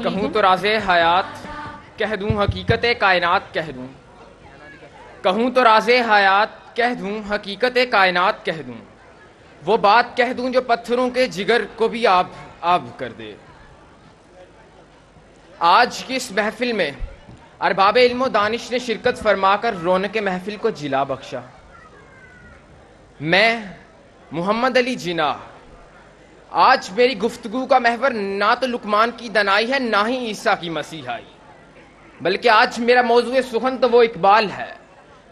کہوں تو راز حیات کہہ دوں، حقیقت کائنات کہہ دوں. کہوں تو راز حیات کہہ دوں، حقیقت کائنات کہہ دوں. وہ بات کہہ دوں جو پتھروں کے جگر کو بھی آب آب کر دے. آج کی اس محفل میں ارباب علم و دانش نے شرکت فرما کر رونق محفل کو جلا بخشا. میں محمد علی جناح، آج میری گفتگو کا محور نہ تو لقمان کی دنائی ہے نہ ہی عیسیٰ کی مسیحائی، بلکہ آج میرا موضوع سخن تو وہ اقبال ہے،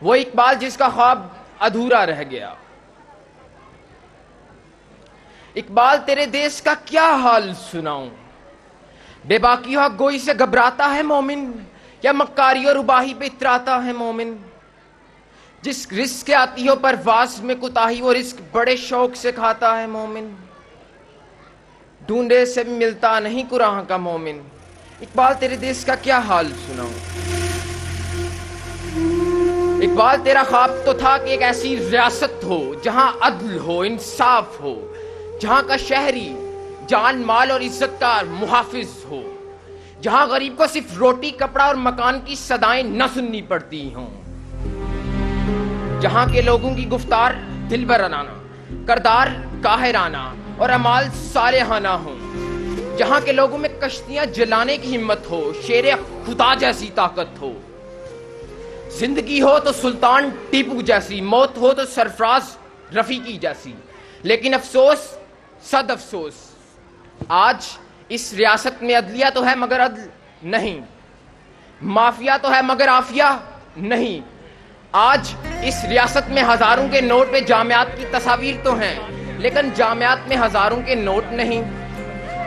وہ اقبال جس کا خواب ادھورا رہ گیا. اقبال تیرے دیس کا کیا حال سناؤں، بے باکی ہو گوئی سے گھبراتا ہے مومن، یا مکاری اور رباہی پہ اتراتا ہے مومن. جس رزق کے آتی ہو پرواز میں کوتاہی، وہ رزق بڑے شوق سے کھاتا ہے مومن. ڈھونڈے سے بھی ملتا نہیں قرآن کا مومن. اقبال تیرے دیس کا کیا حال سناؤں. اقبال تیرا خواب تو تھا کہ ایک ایسی ریاست ہو جہاں عدل ہو، انصاف ہو، جہاں کا شہری جان مال اور عزت کا محافظ ہو، جہاں غریب کو صرف روٹی کپڑا اور مکان کی صدائیں نہ سننی پڑتی ہوں، جہاں کے لوگوں کی گفتار دل برانہ، کردار قاہرانہ اور اعمال صالحانہ ہوں، جہاں کے لوگوں میں کشتیاں جلانے کی ہمت ہو، شیر خدا جیسی طاقت ہو. زندگی ہو تو سلطان ٹیپو جیسی، موت ہو تو سرفراز رفیقی جیسی. لیکن افسوس صد افسوس، آج اس ریاست میں عدلیہ تو ہے مگر عدل نہیں، مافیا تو ہے مگر عافیہ نہیں. آج اس ریاست میں ہزاروں کے نوٹ پہ جامعات کی تصاویر تو ہیں، لیکن جامعات میں ہزاروں کے نوٹ نہیں.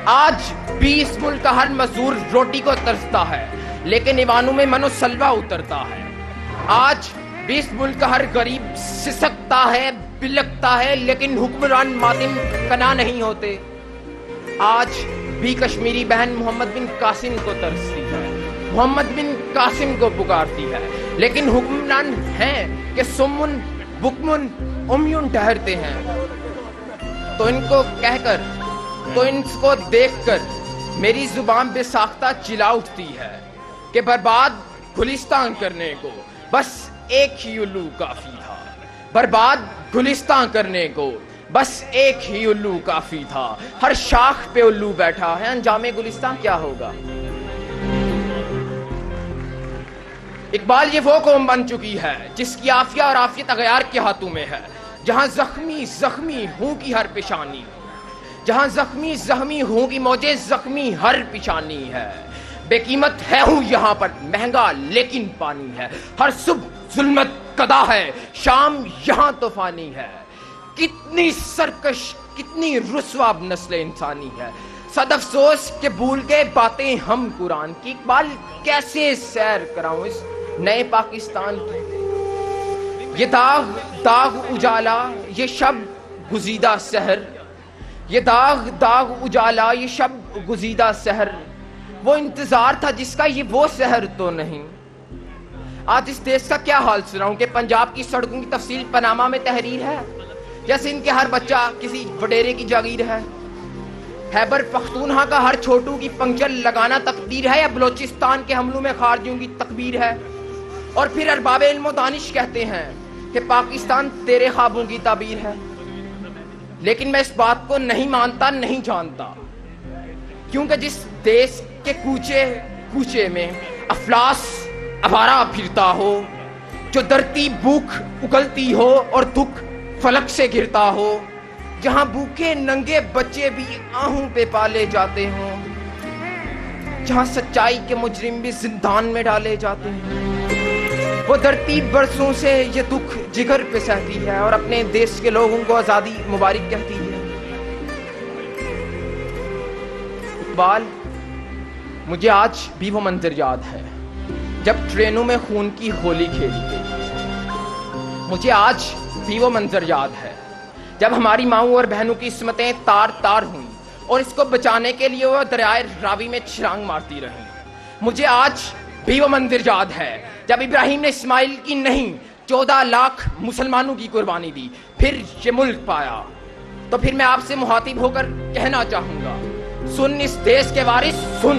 آج 20 ملک کا ہر مزدور روٹی کو ترستا ہے، لیکن ایوانوں میں من و سلوہ اترتا ہے. آج 20 ملک کا ہر غریب سسکتا ہے، بلکتا ہے، لیکن حکمران ماتم کنا نہیں ہوتے. آج بھی کشمیری بہن محمد بن قاسم کو ترستی ہے، محمد بن قاسم کو پکارتی ہے، لیکن حکمران ہیں کہ سمن بکمن امیون ٹھہرتے ہیں. تو ان کو کہہ کر، تو ان کو دیکھ کر میری زبان بے ساختہ چلا اٹھتی ہے کہ برباد گلستان کرنے کو بس ایک ہی الو کافی تھا. برباد گلستان کرنے کو بس ایک ہی الو کافی تھا. ہر شاخ پہ الو بیٹھا ہے، انجام گلستان کیا ہوگا. اقبال یہ وہ قوم بن چکی ہے جس کی عافیہ اور عافیت اغیار کے ہاتھوں میں ہے، جہاں زخمی زخمی ہوں کی ہر پیشانی، جہاں زخمی زخمی ہوں کی موجیں زخمی ہر پیشانی ہے. بے قیمت ہے ہوں یہاں پر مہنگا لیکن پانی ہے. ہر صبح ظلمت قضا ہے، شام یہاں طوفانی ہے. کتنی سرکش، کتنی رسوا نسل انسانی ہے. صد افسوس کہ بھول گئے باتیں ہم قرآن کی. اقبال کیسے سیر کراؤں اس نئے پاکستان کی. یہ داغ داغ اجالا، یہ شب گزیدہ سحر، یہ داغ داغ اجالا، یہ شب گزیدہ سحر. وہ انتظار تھا جس کا یہ وہ سحر تو نہیں. آج اس دیش کا کیا حال سناؤں کہ پنجاب کی سڑکوں کی تفصیل پاناما میں تحریر ہے، یا سندھ کے ہر بچہ کسی وڈیرے کی جاگیر ہے. خیبر پختونخوا کا ہر چھوٹو کی پنکچر لگانا تقدیر ہے، یا بلوچستان کے حملوں میں خارجیوں کی تکبیر ہے. اور پھر ارباب علم و دانش کہتے ہیں کہ پاکستان تیرے خوابوں کی تعبیر ہے. لیکن میں اس بات کو نہیں مانتا، نہیں جانتا، کیونکہ جس دیش کے کوچے کوچے میں افلاس آوارہ پھرتا ہو، جو دھرتی بھوک اگلتی ہو اور دکھ فلک سے گرتا ہو، جہاں بھوکے ننگے بچے بھی آہوں پہ پالے جاتے ہوں، جہاں سچائی کے مجرم بھی زندان میں ڈالے جاتے ہیں، وہ دھرتی برسوں سے یہ دکھ جگر پہ سہتی ہے اور اپنے دیش کے لوگوں کو آزادی مبارک کہتی ہے. اقبال، مجھے آج بھی وہ منظر یاد ہے جب ٹرینوں میں خون کی ہولی کھیلی گئی. مجھے آج بھی وہ منظر یاد ہے جب ہماری ماؤں اور بہنوں کی عصمتیں تار تار ہوئیں اور اس کو بچانے کے لیے وہ دریائے راوی میں چھلانگ مارتی رہیں. مجھے آج بھی وہ منظر یاد ہے جب ابراہیم نے اسماعیل کی نہیں 14 لاکھ مسلمانوں کی قربانی دی، پھر یہ ملک پایا. تو پھر میں آپ سے مخاطب ہو کر کہنا چاہوں گا، سن اس دیش کے وارث سن،